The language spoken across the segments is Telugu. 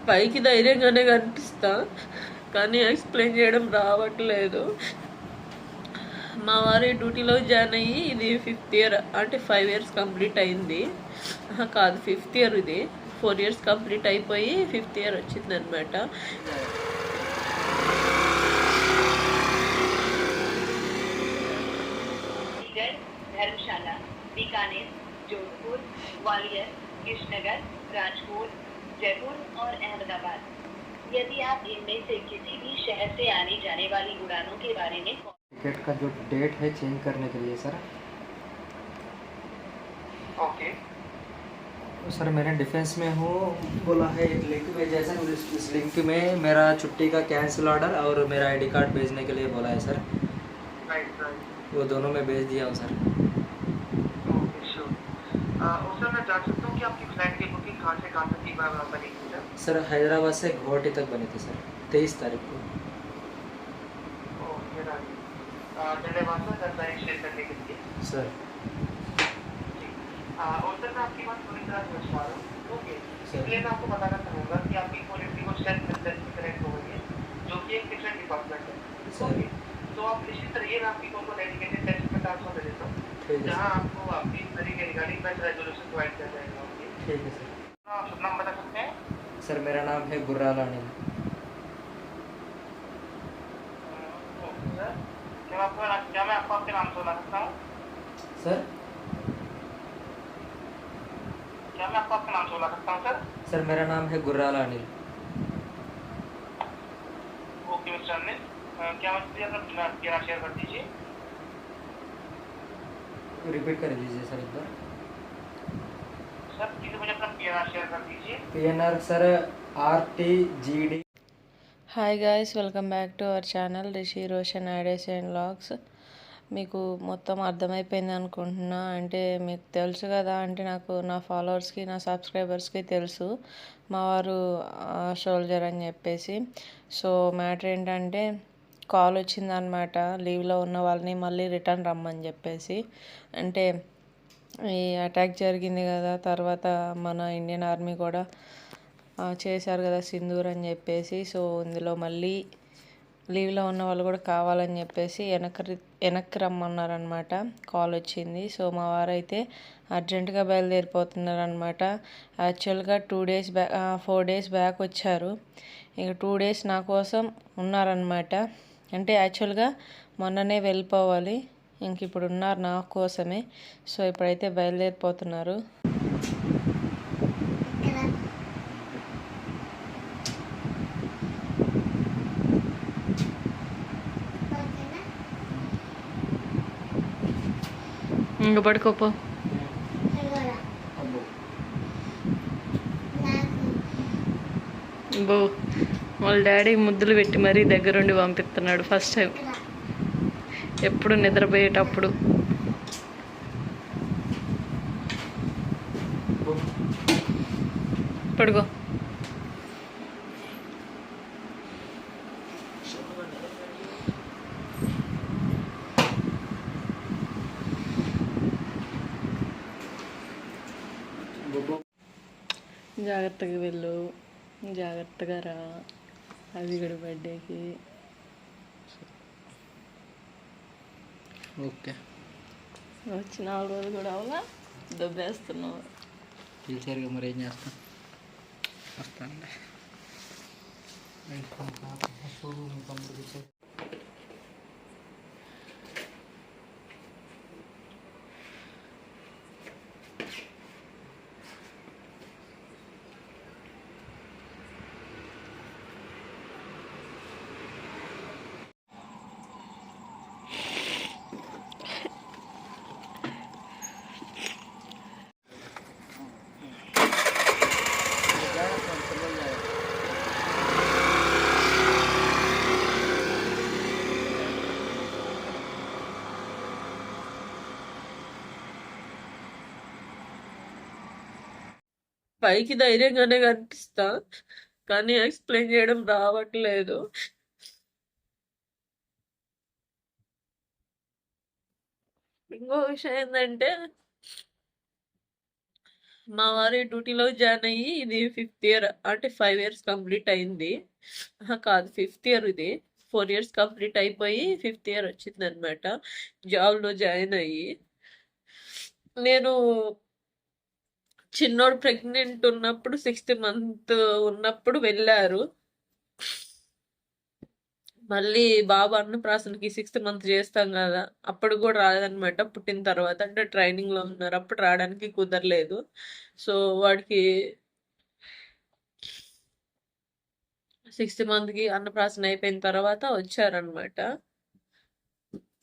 పైకి ధైర్యంగానే కనిపిస్తా, కానీ ఎక్స్ప్లెయిన్ చేయడం రావట్లేదు. మా వారి డ్యూటీలో జాయిన్ అయ్యి ఇది 5th ఇయర్, అంటే 5 years కంప్లీట్ అయింది. కాదు, 5th ఇయర్. ఇది 4 years కంప్లీట్ అయిపోయి 5th ఇయర్ వచ్చిందనమాట. धर्मशाला, बीकानेर, जोधपुर, ग्वालियर, कृष्णनगर, राजकोट, जयपुर और अहमदाबाद। यदि आप इनमें से किसी भी शहर से आने जाने वाली उड़ानों के बारे में टिकट का जो डेट है चेंज करने के लिए सर। ओके सर मैंने डिफेंस में हूँ, बोला है एक लिंक में, जैसा इस लिंक में मेरा छुट्टी का कैंसिल ऑर्डर और मेरा आईडी कार्ड भेजने के लिए बोला है सर। राइट राइट वो दोनों में भेज दिया हूँ सर। Okay sure. सर मैं जान सकता हूँ कि आपकी फ्लाइट की बुकिंग कहाँ से कहाँ तक की बनी थी सर? सर हैदराबाद से गुवाहाटी तक बनी थी सर, 23 तारीख को। Okay right. धन्यवाद सर जानकारी शेयर करने के लिए सर जी। और सर मैं आपकी बात पूरी तरह समझ पा रहा हूँ। Okay, sir. इसलिए मैं आपको बताना चाहूँगा कि आपकी पॉलिसी को सेल्फ कनेक्ट हो गई है, जो कि एक डिफरेंट डिपार्टमेंट है। सर। ओके, तो आप निश्चित रहिए, मैं आपकी कॉल को डेडिकेटेड टेस्ट में ट्रांसफर दे देता हूँ, ठीक है जहाँ सर। आपको आपकी क्वेरी के रिगार्डिंग बेस्ट रेजोल्यूशन प्रोवाइड किया जाएगा। ओके, ठीक है सर। आप अपना नाम बता सकते हैं? सर मेरा नाम है गुर्राल अनिल। ओके सर, क्या मैं आपको आपके नाम से बुला सकता हूँ? सर क्या मैं आपको आपके नाम से बुला सकता हूँ सर? सर मेरा नाम है गुर्राल अनिल। ओके मिस्टर अनिल, क्या मुझे अपना पीएनआर शेयर कर दीजिए। रिपीट कर दीजिए सर एक बार। सर प्लीज मुझे अपना पीएनआर शेयर कर दीजिए। PNR sir RTGD। Hi guys, welcome back to our channel Rishi Roshan ideas and vlogs. మీకు మొత్తం అర్థమైపోయింది అనుకుంటున్నా. అంటే మీకు తెలుసు కదా, అంటే నాకు నా ఫాలోవర్స్కి, నా సబ్స్క్రైబర్స్కి తెలుసు మా వారు సోల్జర్ అని చెప్పేసి. సో మ్యాటర్ ఏంటంటే, కాల్ వచ్చిందనమాట, లీవ్లో ఉన్న వాళ్ళని మళ్ళీ రిటర్న్ రమ్మని చెప్పేసి. అంటే ఈ అటాక్ జరిగింది కదా, తర్వాత మన ఇండియన్ ఆర్మీ కూడా చేశారు కదా సింధూర్ అని చెప్పేసి. సో ఇందులో మళ్ళీ లీవ్లో ఉన్న వాళ్ళు కూడా కావాలని చెప్పేసి వెనక్కి రమ్మన్నారనమాట. కాల్ వచ్చింది. సో మా వారైతే అర్జెంటుగా బయలుదేరిపోతున్నారనమాట. యాక్చువల్గా 4 days బ్యాక్ వచ్చారు. ఇక 2 days నా కోసం ఉన్నారనమాట. అంటే యాక్చువల్గా మొన్ననే వెళ్ళిపోవాలి, ఇంక ఇప్పుడు ఉన్నారు నా కోసమే. సో ఇప్పుడైతే బయలుదేరిపోతున్నారు. ఇంక పడుకోపో. బో, వాళ్ళ డాడీ ముద్దులు పెట్టి మరీ దగ్గరుండి పంపిస్తున్నాడు ఫస్ట్ టైం, ఎప్పుడు నిద్రపోయేటప్పుడు. పడుకో. జాగ్రత్తగా వెళ్ళు, జాగ్రత్తగా రా అవిగడు బర్త్డేకి. ఓకే, వచ్చి 4 రోజులు కూడా అవలా దొబ్బేస్తున్నావు. పిలిచారుగా మరి ఏం చేస్తాం, వస్తానులే. పైకి ధైర్యంగానే కనిపిస్తా, కానీ ఎక్స్ప్లెయిన్ చేయడం రావట్లేదు. ఇంకో విషయం ఏంటంటే, మా వారి డ్యూటీలో జాయిన్ అయ్యి ఇది 5th ఇయర్, అంటే 5 ఇయర్స్ కంప్లీట్ అయింది. కాదు, 5th ఇయర్ ఇది. 4 ఇయర్స్ కంప్లీట్ అయిపోయి 5th ఇయర్ వచ్చింది అనమాట జాబ్లో జాయిన్ అయ్యి. నేను చిన్నోడు ప్రెగ్నెంట్ ఉన్నప్పుడు 6th మంత్ ఉన్నప్పుడు వెళ్ళారు. మళ్ళీ బాబు అన్నప్రాసనకి 6th మంత్ చేస్తాం కదా, అప్పుడు కూడా రాలేదనమాట. పుట్టిన తర్వాత అంటే ట్రైనింగ్లో ఉన్నారు, అప్పుడు రావడానికి కుదరలేదు. సో వాడికి 6th మంత్కి అన్నప్రాసన అయిపోయిన తర్వాత వచ్చారనమాట.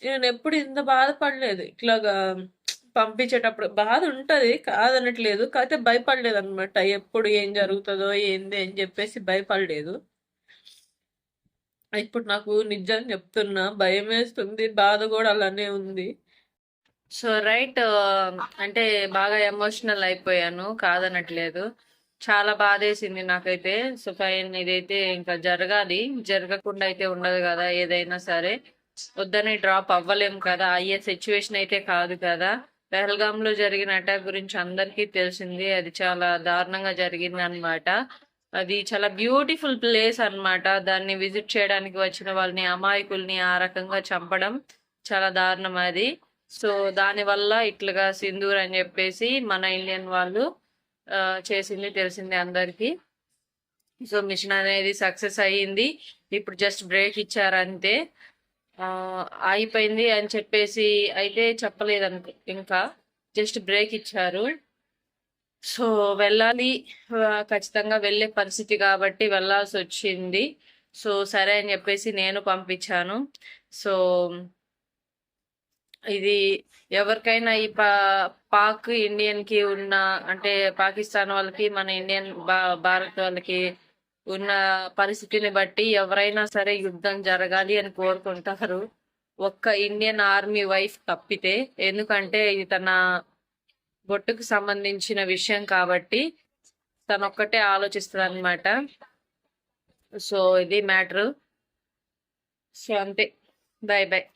నేను ఎప్పుడు ఇంత బాధపడలేదు. ఇట్లాగా పంపించేటప్పుడు బాధ ఉంటుంది, కాదనట్లేదు, కాకపోతే భయపడలేదు అనమాట. ఎప్పుడు ఏం జరుగుతుందో ఏంది అని చెప్పేసి భయపడలేదు. ఇప్పుడు నాకు నిజం చెప్తున్నా, భయం వేస్తుంది, బాధ కూడా అలానే ఉంది. సో రైట్, అంటే బాగా ఎమోషనల్ అయిపోయాను, కాదనట్లేదు. చాలా బాధేసింది నాకైతే. సో ఫైన్, ఇదైతే ఇంకా జరగాలి, జరగకుండా అయితే ఉండదు కదా. ఏదైనా సరే వద్దని డ్రాప్ అవ్వలేం కదా, అయ్యే సిచ్యువేషన్ అయితే కాదు కదా. పెహల్గాంలో జరిగిన అటాక్ గురించి అందరికీ తెలిసింది, అది చాలా దారుణంగా జరిగింది అనమాట. అది చాలా బ్యూటిఫుల్ ప్లేస్ అన్నమాట. దాన్ని విజిట్ చేయడానికి వచ్చిన వాళ్ళని, అమాయకుల్ని ఆ రకంగా చంపడం చాలా దారుణం అది. సో దానివల్ల ఇట్లుగా సింధూర్ అని చెప్పేసి మన ఇండియన్ వాళ్ళు చేసింది తెలిసింది అందరికీ. సో మిషన్ అనేది సక్సెస్ అయ్యింది. ఇప్పుడు జస్ట్ బ్రేక్ ఇచ్చారంతే, అయిపోయింది అని చెప్పేసి అయితే చెప్పలేదనుకో, ఇంకా జస్ట్ బ్రేక్ ఇచ్చారు. సో వెళ్ళాలి, ఖచ్చితంగా వెళ్ళే పరిస్థితి కాబట్టి వెళ్ళాల్సి వచ్చింది. సో సరే అని చెప్పేసి నేను పంపించాను. సో ఇది ఎవరికైనా ఈ పాక్ ఇండియన్కి ఉన్న, అంటే పాకిస్తాన్ వాళ్ళకి మన ఇండియన్ భారత్ వాళ్ళకి ఉన్న పరిస్థితిని బట్టి ఎవరైనా సరే యుద్ధం జరగాలి అని కోరుకుంటారు, ఒక్క ఇండియన్ ఆర్మీ వైఫ్ తప్పితే. ఎందుకంటే ఇది తన బొట్టుకు సంబంధించిన విషయం కాబట్టి తనొక్కటే ఆలోచిస్తుంది అనమాట. సో ఇది మ్యాటర్. సో అంతే, బాయ్ బాయ్.